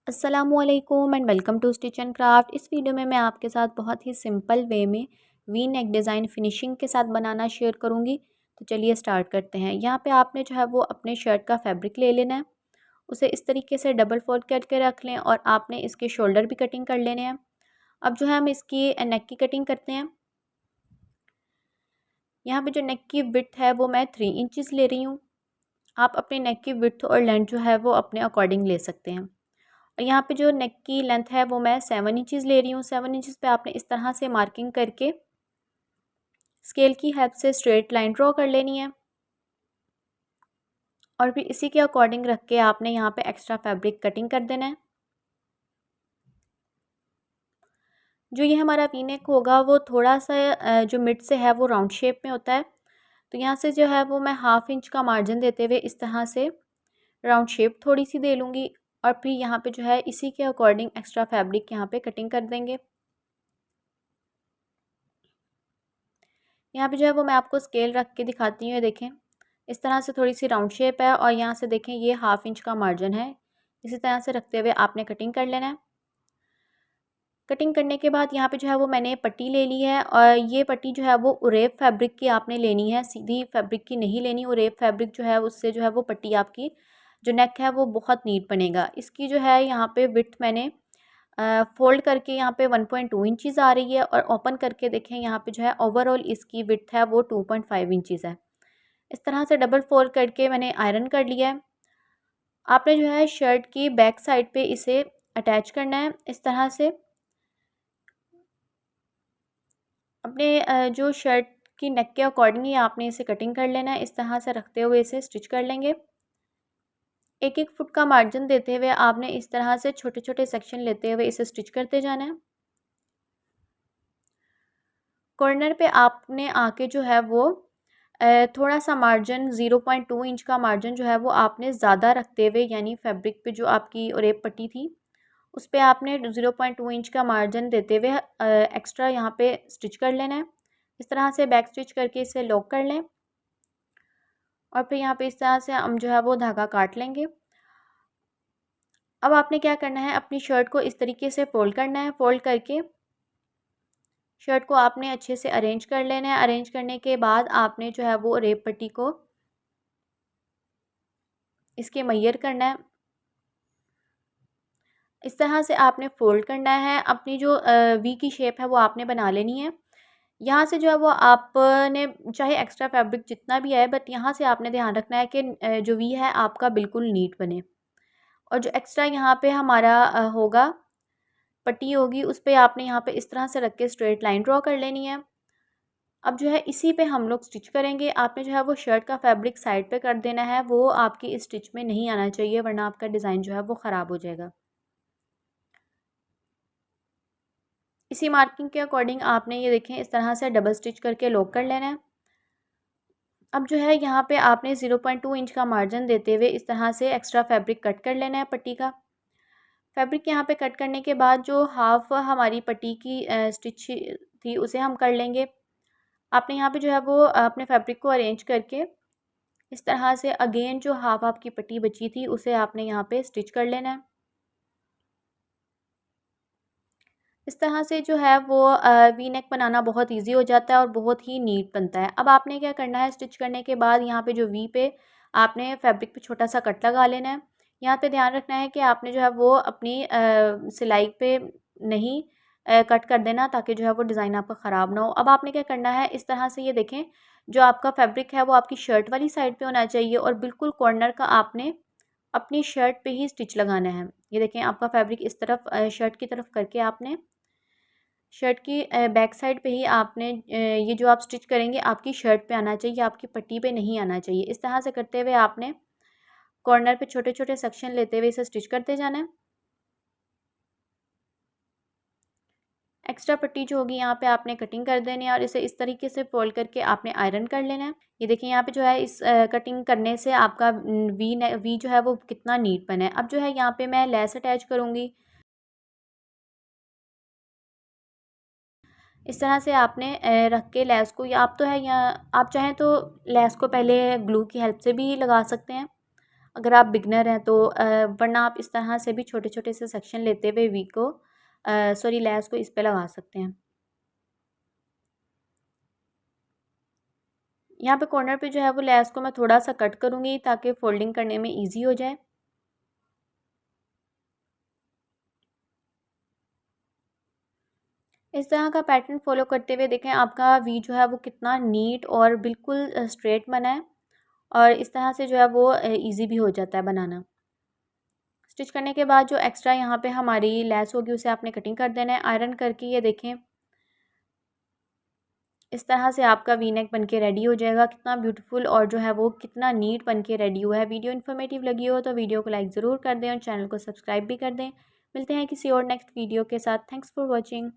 अस्सलामुअलैकुम and welcome to stitch and craft. इस video में मैं आपके साथ बहुत ही सिंपल वे में वी नेक डिज़ाइन फिनिशिंग के साथ बनाना शेयर करूंगी। तो चलिए स्टार्ट करते हैं। यहाँ पे आपने जो है वो अपने शर्ट का फैब्रिक ले लेना है, उसे इस तरीके से डबल फोल्ड करके रख लें और आपने इसके शोल्डर भी कटिंग कर लेने हैं। अब जो है हम इसकी नेक की कटिंग करते हैं। यहाँ पे जो नेक की विड्थ है वो मैं 3 इंचज़ ले रही हूँ। आप अपने नेक की विड्थ और लेंथ जो है वो अपने अकॉर्डिंग ले सकते हैं। और यहाँ पे जो नेक की लेंथ है वो मैं 7 इंचज़ ले रही हूँ। 7 इंचज़ पे आपने इस तरह से मार्किंग करके स्केल की हेल्प से स्ट्रेट लाइन ड्रॉ कर लेनी है और फिर इसी के अकॉर्डिंग रख के आपने यहाँ पे एक्स्ट्रा फैब्रिक कटिंग कर देना है। जो ये हमारा वी नेक होगा वो थोड़ा सा जो मिड से है वो राउंड शेप में होता है। तो यहाँ से जो है वो मैं 1/2 इंच का मार्जिन देते हुए इस तरह से राउंड शेप थोड़ी सी दे लूँगी और फिर यहाँ पे जो है इसी के अकॉर्डिंग एक्स्ट्रा फैब्रिक यहाँ पे कटिंग कर देंगे। यहाँ पे जो है वो मैं आपको स्केल रख के दिखाती हूँ। देखें, इस तरह से थोड़ी सी राउंड शेप है और यहाँ से देखें ये 1/2 इंच का मार्जिन है। इसी तरह से रखते हुए आपने कटिंग कर लेना है। कटिंग करने के बाद यहाँ पे जो है वो मैंने पट्टी ले ली है और ये पट्टी जो है वो उरेब फैब्रिक की आपने लेनी है, सीधी फैब्रिक की नहीं लेनी। उरेब फैब्रिक जो है उससे जो है वो पट्टी आपकी जो नेक है वो बहुत नीट बनेगा। इसकी जो है यहाँ पे विड्थ मैंने फोल्ड करके यहाँ पे 1.2 इंचज़ आ रही है और ओपन करके देखें यहाँ पे जो है ओवरऑल इसकी विड्थ है वो 2.5 इंचज़ है। इस तरह से डबल फोल्ड करके मैंने आयरन कर लिया है। आपने जो है शर्ट की बैक साइड पे इसे अटैच करना है। इस तरह से अपने जो शर्ट की नेक के अकॉर्डिंग ही आपने इसे कटिंग कर लेना है। इस तरह से रखते हुए इसे स्टिच कर लेंगे। 1-1 फुट का मार्जिन देते हुए आपने इस तरह से छोटे छोटे सेक्शन लेते हुए इसे स्टिच करते जाना है। कॉर्नर पे आपने आके जो है वो थोड़ा सा मार्जिन 0.2 इंच का मार्जिन जो है वो आपने ज़्यादा रखते हुए, यानी फैब्रिक पे जो आपकी ओरेब पट्टी थी उस पे आपने 0.2 इंच का मार्जिन देते हुए एक्स्ट्रा यहाँ पे स्टिच कर लेना है। इस तरह से बैक स्टिच करके इसे लॉक कर लें और फिर यहाँ पे इस तरह से हम जो है वो धागा काट लेंगे। अब आपने क्या करना है, अपनी शर्ट को इस तरीके से फोल्ड करना है। फोल्ड करके शर्ट को आपने अच्छे से अरेंज कर लेना है। अरेंज करने के बाद आपने जो है वो रेप पट्टी को इसके मैयर करना है। इस तरह से आपने फोल्ड करना है। अपनी जो वी की शेप है वो आपने बना लेनी है। यहाँ से जो है वो आपने चाहे एक्स्ट्रा फैब्रिक जितना भी है, बट यहाँ से आपने ध्यान रखना है कि जो वी है आपका बिल्कुल नीट बने। और जो एक्स्ट्रा यहाँ पे हमारा होगा पट्टी होगी उस पर आपने यहाँ पे इस तरह से रख के स्ट्रेट लाइन ड्रॉ कर लेनी है। अब जो है इसी पे हम लोग स्टिच करेंगे। आपने जो है वो शर्ट का फैब्रिक साइड पे कर देना है, वो आपकी इस स्टिच में नहीं आना चाहिए वरना आपका डिज़ाइन जो है वो ख़राब हो जाएगा। इसी मार्किंग के अकॉर्डिंग आपने ये देखें इस तरह से डबल स्टिच करके लॉक कर लेना है। अब जो है यहाँ पे आपने 0.2 इंच का मार्जिन देते हुए इस तरह से एक्स्ट्रा फैब्रिक कट कर लेना है पट्टी का। फैब्रिक यहाँ पे कट करने के बाद जो हाफ हमारी पट्टी की स्टिच थी उसे हम कर लेंगे। आपने यहाँ पे जो है वो अपने फैब्रिक को अरेंज करके इस तरह से अगेन जो हाफ आपकी पट्टी बची थी उसे आपने यहाँ पे स्टिच कर लेना है। इस तरह से जो है वो वी नेक बनाना बहुत इजी हो जाता है और बहुत ही नीट बनता है। अब आपने क्या करना है, स्टिच करने के बाद यहाँ पे जो वी पे आपने फैब्रिक पे छोटा सा कट लगा लेना है। यहाँ पे ध्यान रखना है कि आपने जो है वो अपनी सिलाई पे नहीं कट कर देना, ताकि जो है वो डिज़ाइन आपका ख़राब ना हो। अब आपने क्या करना है, इस तरह से ये देखें जो आपका फैब्रिक है वो आपकी शर्ट वाली साइड पे होना चाहिए और बिल्कुल कॉर्नर का आपने अपनी शर्ट पे ही स्टिच लगाना है। ये देखें आपका फैब्रिक इस तरफ शर्ट की तरफ करके आपने शर्ट की बैक साइड पे ही आपने ये जो आप स्टिच करेंगे आपकी शर्ट पे आना चाहिए, आपकी पट्टी पे नहीं आना चाहिए। इस तरह से करते हुए आपने कॉर्नर पे छोटे छोटे सेक्शन लेते हुए इसे स्टिच करते जाना है। एक्स्ट्रा पट्टी जो होगी यहाँ पे आपने कटिंग कर देनी है और इसे इस तरीके से फोल्ड करके आपने आयरन कर लेना है। ये देखिए यहाँ पे जो है इस कटिंग करने से आपका वी जो है वो कितना नीट बना है। अब जो है यहाँ पे मैं लेस अटैच करूँगी। इस तरह से आपने रख के लेस को, या आप तो है या आप चाहें तो लेस को पहले ग्लू की हेल्प से भी लगा सकते हैं। अगर आप बिगनर हैं तो वरना आप इस तरह से भी छोटे छोटे से सेक्शन लेते हुए वी को सॉरी लैस को इस पे लगा सकते हैं। यहाँ पे कॉर्नर पे जो है वो लैस को मैं थोड़ा सा कट करूँगी ताकि फोल्डिंग करने में ईजी हो जाए। इस तरह का पैटर्न फॉलो करते हुए देखें आपका वी जो है वो कितना नीट और बिल्कुल स्ट्रेट बना है, और इस तरह से जो है वो ईजी भी हो जाता है बनाना। स्टिच करने के बाद जो एक्स्ट्रा यहाँ पे हमारी लेस होगी उसे आपने कटिंग कर देना है। आयरन करके ये देखें इस तरह से आपका वी नेक बन के रेडी हो जाएगा। कितना ब्यूटीफुल और जो है वो कितना नीट बन के रेडी हुआ है। वीडियो इन्फॉर्मेटिव लगी हो तो वीडियो को लाइक ज़रूर कर दें और चैनल को सब्सक्राइब भी कर दें। मिलते हैं किसी और नेक्स्ट वीडियो के साथ। Thanks for watching.